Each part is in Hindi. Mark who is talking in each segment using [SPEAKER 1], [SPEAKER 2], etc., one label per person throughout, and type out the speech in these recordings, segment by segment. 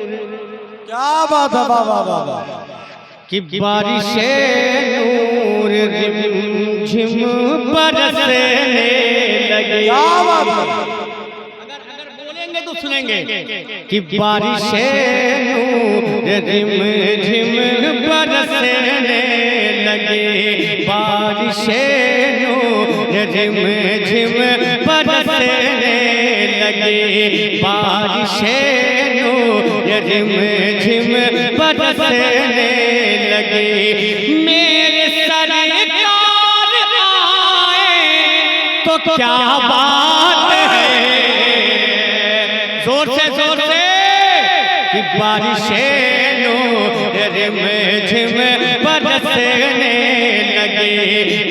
[SPEAKER 1] क्या बात है बाबा बाबा
[SPEAKER 2] कि बारिशें नूर रिमझिम बरसने लगी।
[SPEAKER 1] क्या बात है।
[SPEAKER 2] अगर बोलेंगे तो सुनेंगे कि बारिशें नूर रिमझिम बरसने लगी। बारिशें नूर रिमझिम बरसने लगी। बारिशें नूर रिमझिम बरसने लगी। मेरे सरकार आए तो क्या बात है। जोर से कि बारिशें नूर रिमझिम बरसने लगी।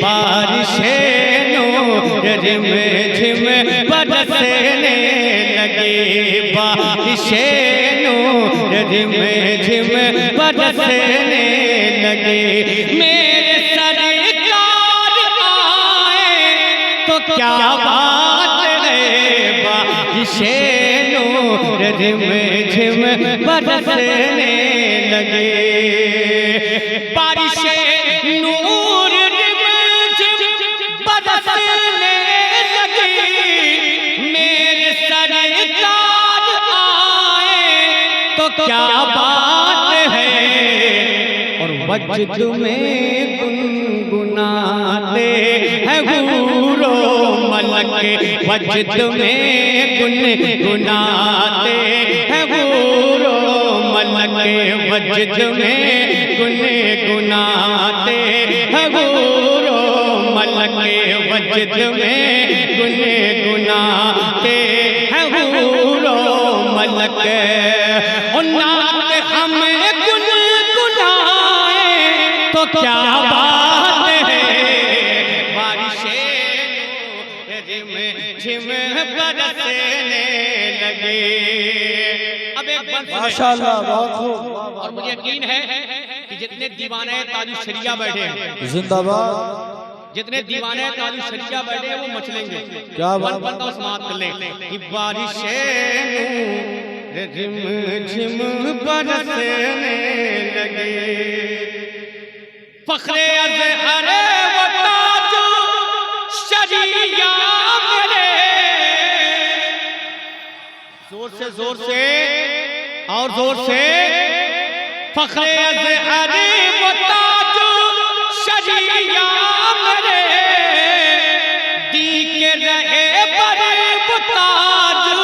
[SPEAKER 2] बारिशें नूर रिमझिम बरसने लगी। बारिशें नूर रिमझिम बरसने लगी। मेरे सरकार आए तो क्या बात है। बारिशें नूर रिमझिम बरसने लगी। बारिशें नूर रिमझिम बरसने लगी। मेरे सरकार आए तो क्या बात है। और वजद में गुनगुनाते हैं गूरो मलक। वजद में गुनगुनाते हैं गूरो मलक। वजद में गुनगुनाते हैं गूरो मलक। वजद में गुनगुनाते हैं गूरो मलक। हमें गुनगुनाए तो क्या बात है। बारिशें रिमझिम बरसने लगी। अब एक बात
[SPEAKER 1] माशाअल्लाह बहुत खूब।
[SPEAKER 2] और मुझे यकीन है कि जितने दीवाने ताजुश शरिया बैठे हैं,
[SPEAKER 1] जिंदाबाद,
[SPEAKER 2] जितने दीवाने ताजुश शरिया बैठे हैं वो मचलेंगे।
[SPEAKER 1] क्या बात।
[SPEAKER 2] वन का समाप्त कर ले कि बारिशें रिमझिम बरसने लगी। फखरे अज़हर वो ताजो शरिया मेरे। जोर से और जोर से। फखरे अज़हर वो ताजो शरिया मेरे। दी के रहे पर वो ताजो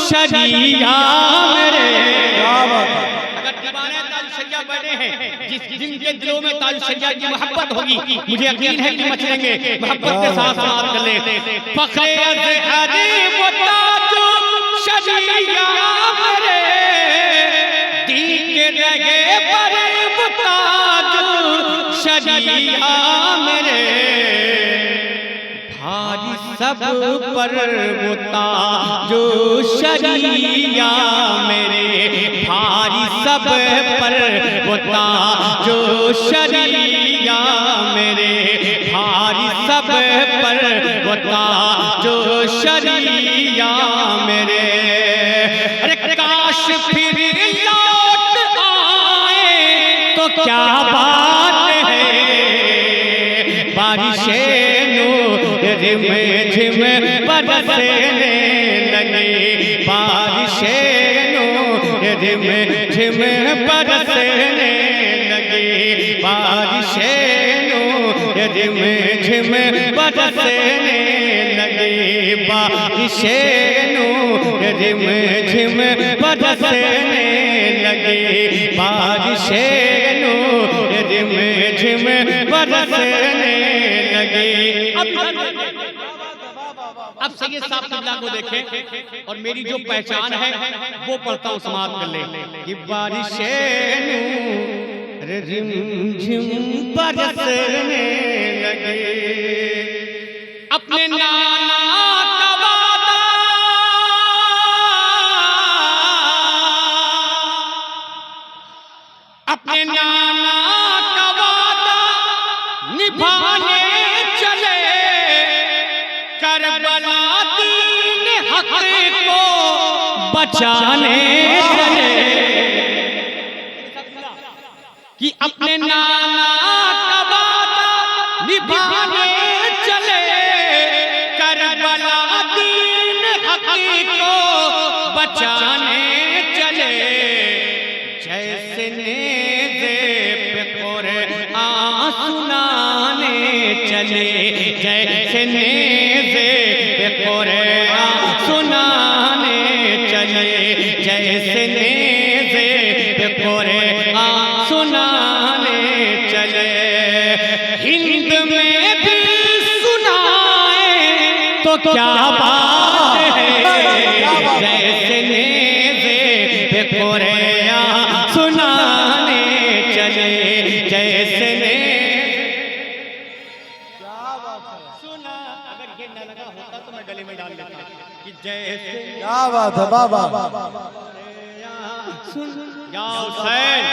[SPEAKER 2] शरिया मेरे। अगर दीवाने ताजुश शरिया बैठे हैं, जिनके दिलों में ताजुश शरिया की मोहब्बत होगी, मुझे यकीन है कि मचलेंगे। मोहब्बत के साथ समाप्त कर ले। फखरे अज़हर वो ताजो शरिया मेरे। दी के रहे पर वो ताजो शरिया मेरे। भारी सब पर वो ताजो शरिया मेरे। भारी सब पर वो ताजो शरिया मेरे। भारी सब पर वो ताजो शरिया मेरे। अरे काश फिर लौट आए तो क्या बात है। बारिशें नूर रिमझिम बरसने लगी। बारिशें नूर रिमझिम बरसने लगी। बारिशें नूर रिमझिम बरसने लगी। बारिशें नूर रिमझिम बरसने लगी। बारिशें नूर रिमझिम बरसने लगी। अब सैयद साहब किबला को देखें और मेरी जो पहचान है वो पढ़ता हूँ, समाप्त कर ले कि बारिशें नूर रिमझिम बरसने लगी। अपने नाना का वादा अपने नाना का वादा निभाने चले। करबला दीन हक को बचाने चले। अपने नाना का वादा निभाने चले, करबला दीन हकी को बचाने चले। जैसे नेज़े पे कुरान सुनाने चले, जैसे नेज़े पे कुरान सुनाने चले, जैसे नेज़े पे कुरान सुनाने चले। हिंद में भी सुनाए तो क्या बात है, जैसे नेज़े पे कुरान सुनाने चले, जैसे सुना। अगर ये न लगा होता तो मैं गले में डाल लेता कि जैसे।
[SPEAKER 1] क्या बात है बाबा।
[SPEAKER 2] या हुसैन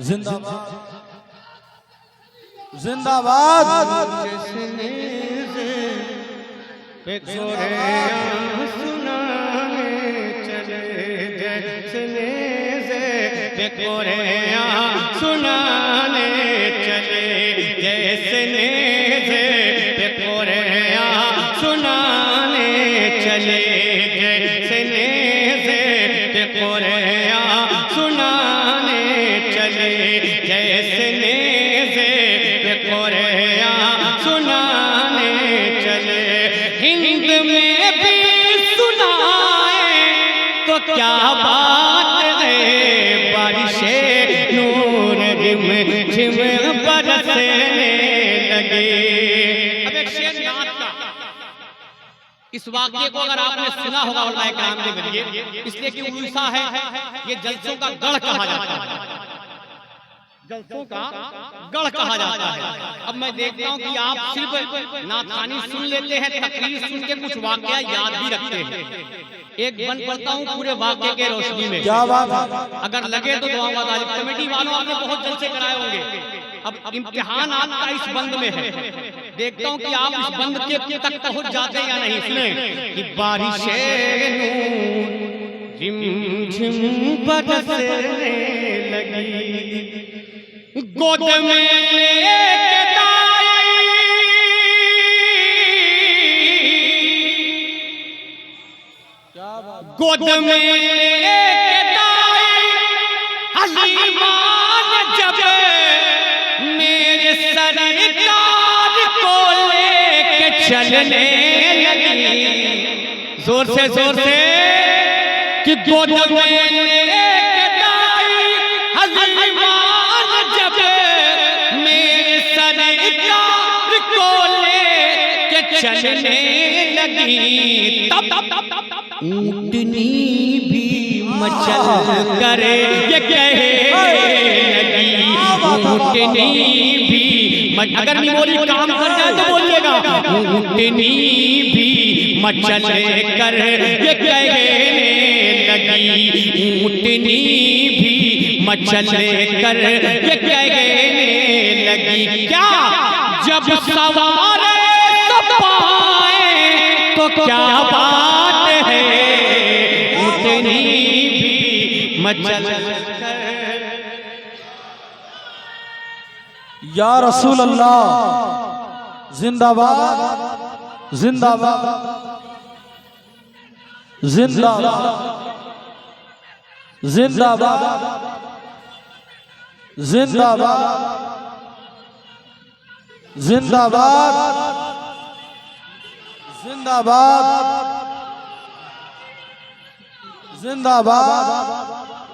[SPEAKER 1] जिंदाबाद जिंदाबाद।
[SPEAKER 2] पे कुरान सुनाने चले, जैसे नेज़े पे कुरान सुनाने चले, जैसे नेज़े पे कुरान सुनाने चले, जैसे नेज़े पे कुरान सुनाने चले, जैसे नेज़े पे कुरान सुनाने चले। हिंद में भी सुनाए तो क्या बात है, बारिशे नूर रिम झिम बरसने लगे। अब एक शेर नात का, इस वाक्य को अगर आपने सुना होगा उलमाए किराम के जरिए, इसलिए कि उड़ीसा है ये जलसों का गढ़ कहा जाता है, जलसों का गढ़ कहा जाता है। अब मैं देखता हूँ कि आप सिर्फ नाथानी सुन लेते हैं, तकरीर सुन के कुछ वाकया याद भी रखते हैं। एक बन पढ़ता हूँ पूरे वाक्य के रोशनी में।
[SPEAKER 1] क्या बात है।
[SPEAKER 2] अगर लगे तो दुआ तालिब कमेटी वालों आपने बहुत जलसे कराए होंगे। अब इम्तिहान आपका इस बंद में है, देखता हूँ कि आप इस बंद के तक पहुँच जाते या नहीं। सुने कि बारिशें नूर झिम झिम बरसने लगी, गोद में लेके दाई, गोद में लेके दाई, हलीमा ने जब मेरे सरकार को लेके चलने लगी। जोर से कि गोद में लेके दाई, हलीमा जब मेरे सरकार को लेके चलने लगी, तब ऊँटनी भी मचल करे ये कहने लगी, ऊँटनी भी अगर निमोली काम कर जाए तो बोलिएगा, ऊँटनी भी मचल कर ये कहने लगी, ऊँटनी भी मचल कर ये कहने लगी। क्या जब सवार तो पाए तो क्या बात है, ऊँटनी भी मचल कर।
[SPEAKER 1] या रसूल अल्लाह जिंदाबाद जिंदाबाद जिंदाबाद जिंदाबाद जिंदाबाद जिंदाबाद जिंदाबाद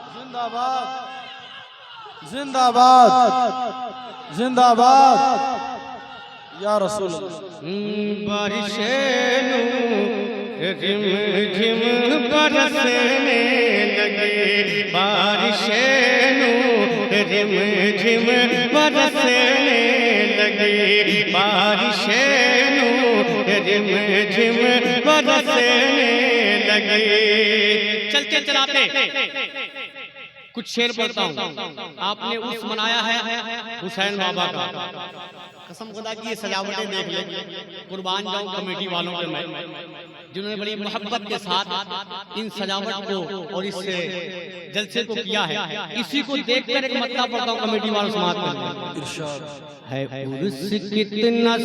[SPEAKER 1] जिंदाबाद जिंदाबाद जिंदाबाद या रसूल।
[SPEAKER 2] बारिशें नूर झिम झिम बरसने लगे, बारिशें नूर झिम झिम बरसने लगे, बारिशें नूर झिम झिम बरसने लगे। चलते चलाते कुछ शेर पढ़ता हूँ। आपने उस मनाया है हुसैन बाबा का, कसम खुदा की ये सजावटें देख ले, कुर्बान जाऊं कमेटी वालों पे मैं, जिन्होंने बड़ी मोहब्बत के साथ इन सजावट को और इस जलसे को किया है। इसी को देखकर एक मतलब पढ़ता हूँ कमेटी वालों समाज में
[SPEAKER 1] इरशाद
[SPEAKER 2] है उर्स कितना